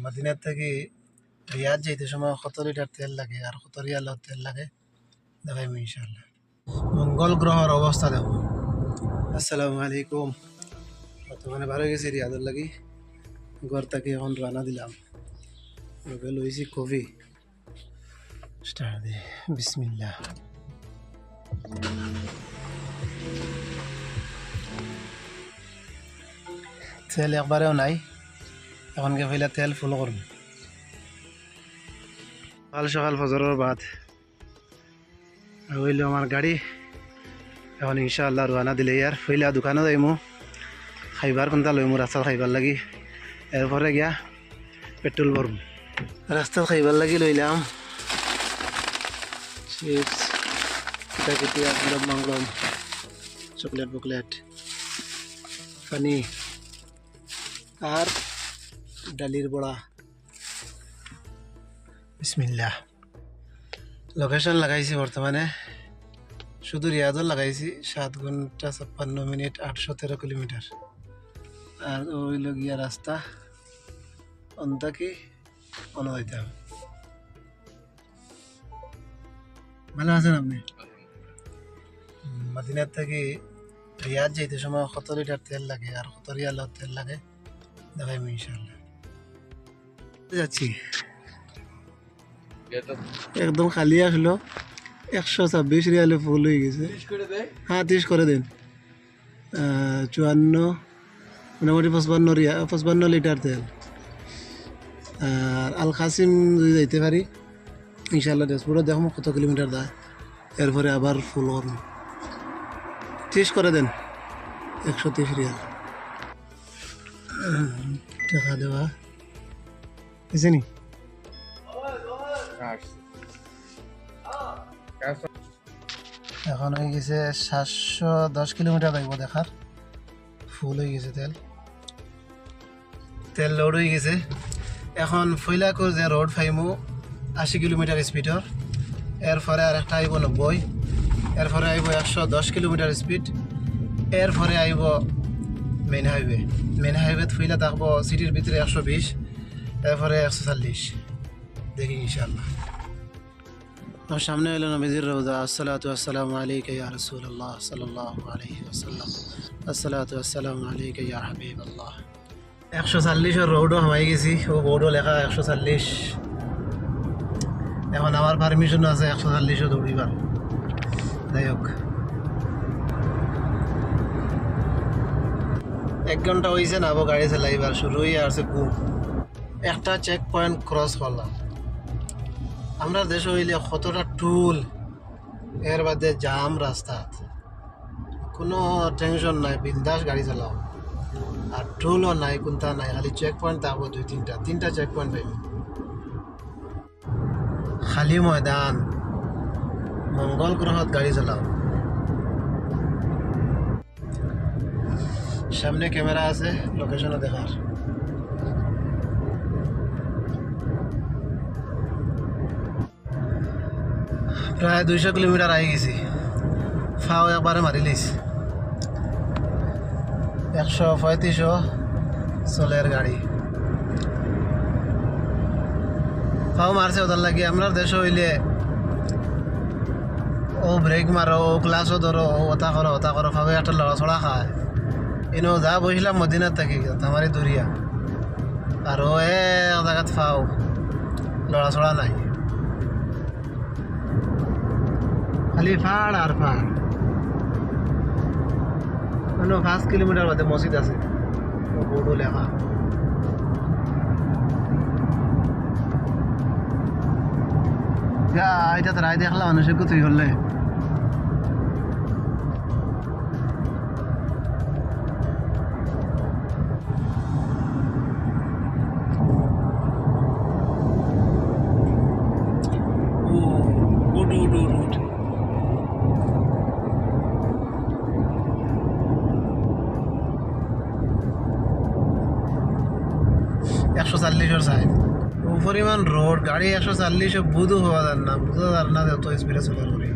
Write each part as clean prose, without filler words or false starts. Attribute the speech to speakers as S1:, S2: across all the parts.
S1: মদিনার থেকে রিয়াদ যাইতে সময় কত লিটার তেল লাগে আর কত রিয়ালের তেল লাগে দেখাইম ইনশাআল্লাহ। মঙ্গল গ্রহের অবস্থা দেখো। আসসালামু আলাইকুম। বর্তমানে ভালো গেছি রিয়াদের লাগি, ঘর থেকে এখন রানা দিলাম। লইছি কফি স্টার্ট দি বিসমিল্লাহ। তেল একবারেও নাই, এখনকে ফেলে তেল ফুল করুন। সকাল সকাল ফজরের বাদ হইল আমার গাড়ি, এখন ইনশাআল্লাহ রানা দিলে ইয়ার ফইলা দোকানে যাইমু, খাইবার কোনটা লইমু রাস্তাত খাইবার লাগি, এরপরে গিয়া পেট্রোল ভরম। রাস্তাত খাইবার লাগি লইলাম চিপস, কিটা গরম মাংলম, চকলেট বকলেট, পানি আর ডালির বড়া। বিসমিল্লাহ। লোকেশন লাগাইছি বর্তমানে শুধু রিয়াদর লাগাইছি 7 ঘন্টা 56 মিনিট 813 কিলোমিটার। আর ওইল গিয়া রাস্তা অন্তাকি অনদাইতাম। ভালো আছেন আপনি? মদিনার থেকে রিয়াদ যাইতে সময় কত লিটার তেল লাগে আর কত রিয়ালের তেল লাগে দেখাইম ইনশাআল্লাহ। যাচ্ছি একদম খালি আসলো, 126 রিয়ালে ফুল হয়ে গেছে। হ্যাঁ 30 করে দেন। 54 মোটামুটি 55 লিটার তেল। আর আল কাসিম যদি যাইতে পারি ইনশাআল্লাহ ড্যাশবোর্ডে দেখো কত কিলোমিটার দেয়, এরপরে আবার ফুল করব। 30 করে দেন, 130 রিয়াল টাকা দেওয়া হয়েছে নি। এখন হয়ে গেছে 710 কিলোমিটার লাগব দেখার, ফুল হয়ে গেছে তেল লোড হয়ে গেছে। এখন ফইলাকর যে রোড ফাইমু 80 কিলোমিটার স্পিডর, এরপরে আর একটা আইব 90, এরপরে আইব 110 কিলোমিটার স্পিড, এরপরে আইব মেইন হাইওয়ে ফইলা থাকবো সিটির ভিতরে 120, এরপরে 140। দেখি ইনশাআল্লাহ। আমার সামনে হইল নবীজির রওজা। আসসালাতু আসসালামু আলাইকা ইয়া রাসূলুল্লাহ সাল্লাল্লাহু আলাইহি ওয়াসাল্লাম, আসসালাতু আসসালামু আলাইকা ইয়া হাবিবাল্লাহ। 140 এর রোডও হয়ে গেছি, ও বোর্ডও লেখা 140। এখন আমার পারমিশন আছে 140 দৌড়িবার। যাই হোক 1 ঘন্টা হয়েছে না গাড়ি চালাইবার, শুরু হয়ে আসছে ঘুম। একটা চেক পয়েন্ট ক্রস করলাম। আমরা দেশ হইলে কতটা টুল, এর বাদে জাম রাস্তা, কোনো টেনশন নাই, বিন্দাস গাড়ি চালাও। আর টুলও নাই, কোনটা নাই, খালি চেক পয়েন্ট থাকবো 2-3টা চেক পয়েন্ট পাইব। খালি ময়দান, মঙ্গল গ্রহত গাড়ি চালাও। সামনে ক্যামেরা আছে লোকেশনও দেখার। প্রায় 200 কিলোমিটার আই গেছি, ফাও একবারে মারি লিস। 135 চলের গাড়ি ফাও মারছে। ওদের লাগে আমরা দেশ হইলে ও ব্রেক মারো, ও ক্লাসও ধরো, ও ওতা করো ফাও একটা লড়াছড়া খায়। ইনো যা বসলাম মদিনার থাকি আমারই দরিয়া, আর ও এক জায়গাত ফাও লড়াছড়া নাই, খালি ফাড় আর ফাড়। 5 কিলোমিটার বাদে মসজিদ আছে, বোর্ডও লেখা। এটা তো রায় দেখলাম মানুষের কোথায় হলে। সাইড পরিমাণ রোড, গাড়ি 140 বুধু হওয়া যার না, বুঝা যার না যত স্পিডে চলে করি।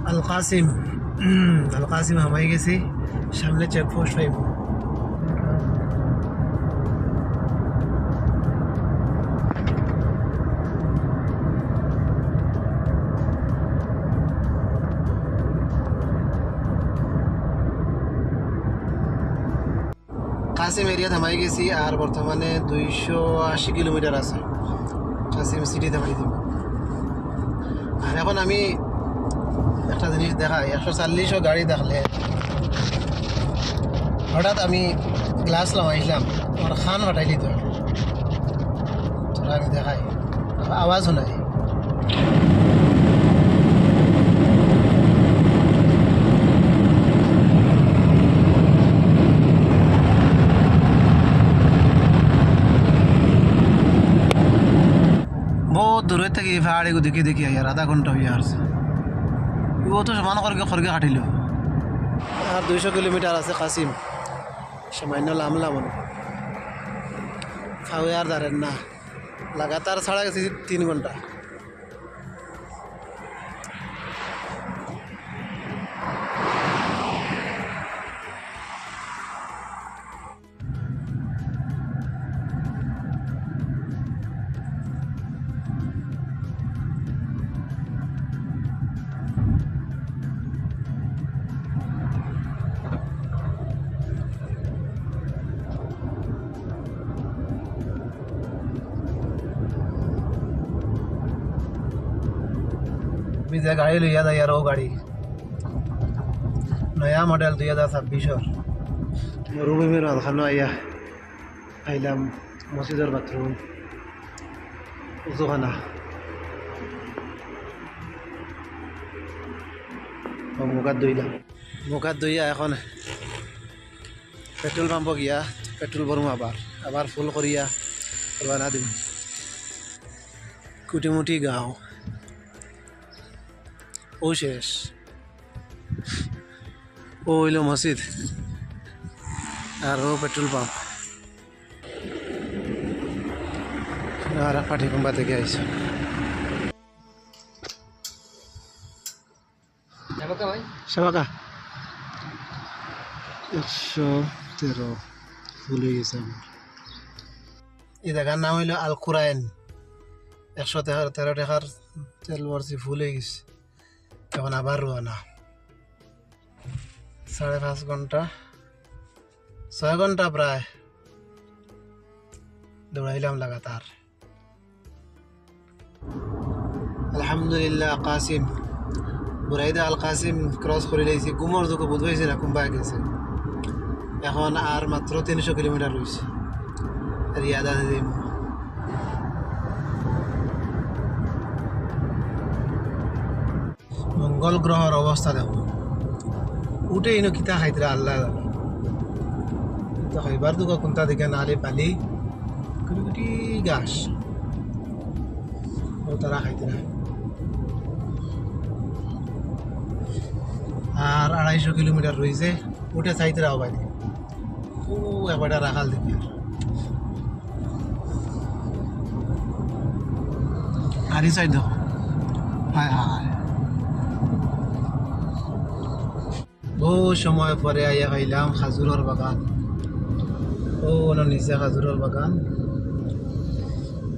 S1: আল কাসিম আল কাসিম হামাই গেছি, সামনে চেকপোস্ট পাইব। কাসিম এরিয়া থামাই গেছি, আর বর্তমানে 280 কিলোমিটার আছে কাসিম সিটি থামাই দিব। আর এখন আমি একটা জিনিস দেখাই, 140 গাড়ি দেখলে হঠাৎ আমি গ্লাস লাগাইছিলাম, আমার খান ফাটাই দিত। আমি দেখাই, আওয়াজ শোনাই। বহুত দূরের থেকে পাহাড়ি দেখি দেখি আর আধা ঘন্টা হয়ে আসছে। ও তো সমান করে খড়গে কাটিল। আর 200 কিলোমিটার আছে কাসিম, সামান্য লামলাম খাওয়া আর দাঁড়েন না, লাগাতার ছাড়া গেছি 3 ঘন্টা। আমি যে গাড়ি লইয়া যাই আর ও গাড়ি নয়া মডেল 2026 মরুভূমির মাঝখানে আইলাম। মসজিদের বাথরুম, উজুখানা, মুখাত ধুইলাম। মুখাত ধুইয়া এখন পেট্রোল পাম্প গিয়া পেট্রোল ভরম, আবার ফুল করিয়া রওনা দিম। কুটিমুটি গাঁও ও শেষ, ও হইল মসজিদ আর ও পেট্রোল পাম্প। আর পাঠি কুম্বা থেকে আইসো। সেবাকা 113 ফুল হয়ে গেছে আমার। এই জায়গার নাম হইল আল কুরাইন। 113 টাকার তেল ভরছি, ফুল হয়ে গেছে। এখন আবার রওনা। 5.5 ঘন্টা 6 ঘন্টা প্রায় দৌড়াইলাম লাগাতার। আলহামদুলিল্লাহ কাসিম বুরাইদা আল কাসিম ক্রস করে লাইছি। গুমর দুঃখ বোধ হয়েছে না, কুম্বা গেছে। এখন আর মাত্র 300 কিলোমিটার রয়েছে রিয়াদা দিম। মঙ্গল গ্রহের অবস্থা দেখো, উঠে ইনো কিতা খাইতরা আল্লাহ জানে। তো খাইবার দুঃখ কোনটা দিকে নালে পালি কুটি গাছ ও তারা খাইতরা। আর 250 কিলোমিটার রয়েছে, উঠে চাইতরা হবাই ও একবারটা রাখাল দেখি। আর এই সাইড দেখো, হায় হায় বহু সময় পরে আইয়া খাইলাম খাজুরের বাগান। ও নিচে খাজুরের বাগান,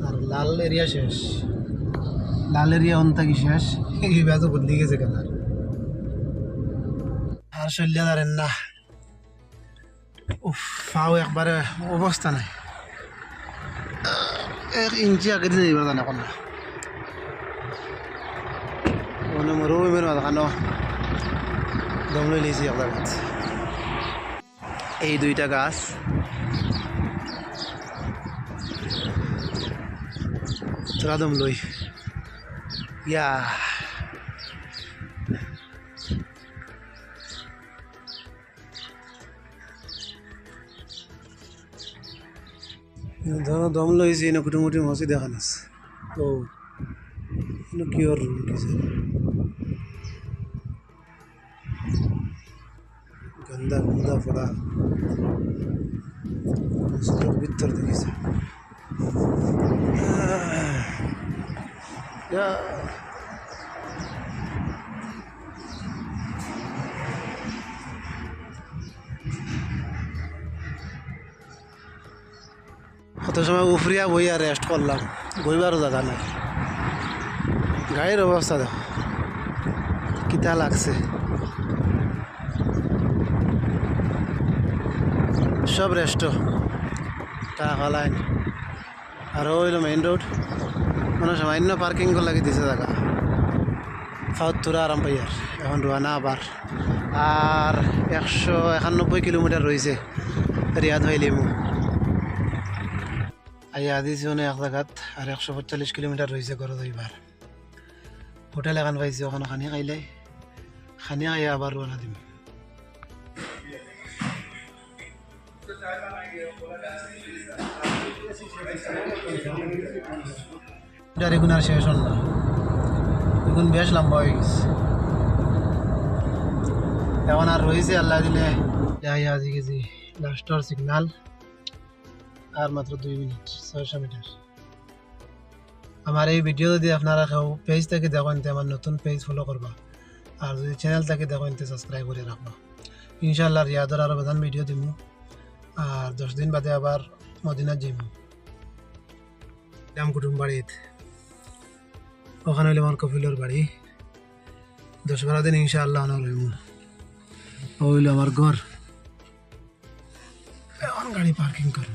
S1: আর লাল এরিয়া শেষ। লাল এরিয়া অন্তাকি শেষ, এই ব্যাজ বদলি গেছে কেন। আর শল্যা দাঁড়েন না, উফ পাও একবারে অবস্থা নাই। 1 ইঞ্চি আগে দিয়ে যাইবার জানা কোনো মরুভূমির মাঝখানো দম লই লিয়েছি একটা গাছ। এই 2টা গাছ তোরা দম লই ইয়া। ধরো দম লইছি, এনে কুটুমুটি মসজিদ দেখান আছে। ও কিওর উঠেছে গন্ধা গন্ধা পড়া মসজিদের ভিতর দেখেছে। কত সময় উফরিয়া বই আর রেস্ট করলাম, বইবারও জায়গা নাই। গাড়ির অবস্থা দেখো কিতা লাগছে, সব রেস্ট টাকা লাইন। আর হইল মেইন রোড, মানে সামান্য পার্কিং করে লাগি দিছে জায়গা। ফাউত তোরা আরাম পাই আর এখন রোয়ানা আবার। আর 191 কিলোমিটার রয়েছে রিয়াদ হইলিমু। আইয়া দিছি এক জায়গাত, আর 145 কিলোমিটার রয়েছে ঘর যাইবার। হোটেল এখন পাইছি, ওখানে খানি খাইলে খানি খাইয়া আবার রোয়ানা দিম। এগুন আর শেষ হল না, এগুন বেশ লম্বা হয়ে গেছে। এখন আর রয়েছে আল্লাহ দিলে আজি গেছি লাস্টর সিগনাল, আর মাত্র 2 মিনিট 600 মিটার। আমার এই ভিডিও যদি আপনারা কেউ পেজ থেকে দেখেন আমার নতুন পেজ ফলো করবা, আর যদি চ্যানেল থেকে দেখেন সাবস্ক্রাইব করে রাখবা। ইনশাল্লাহ রিয়াদর আরও প্রধান ভিডিও দিব, আর 10 দিন বাদে আবার মদিনা যাইব কুটুম বাড়িতে। ওখানে হইলে আমার কপিলর বাড়ি, 10-12 দিন ইনশাআল্লাহ আনা রইব। ও হইল আমার ঘর, এখন গাড়ি পার্কিং করব।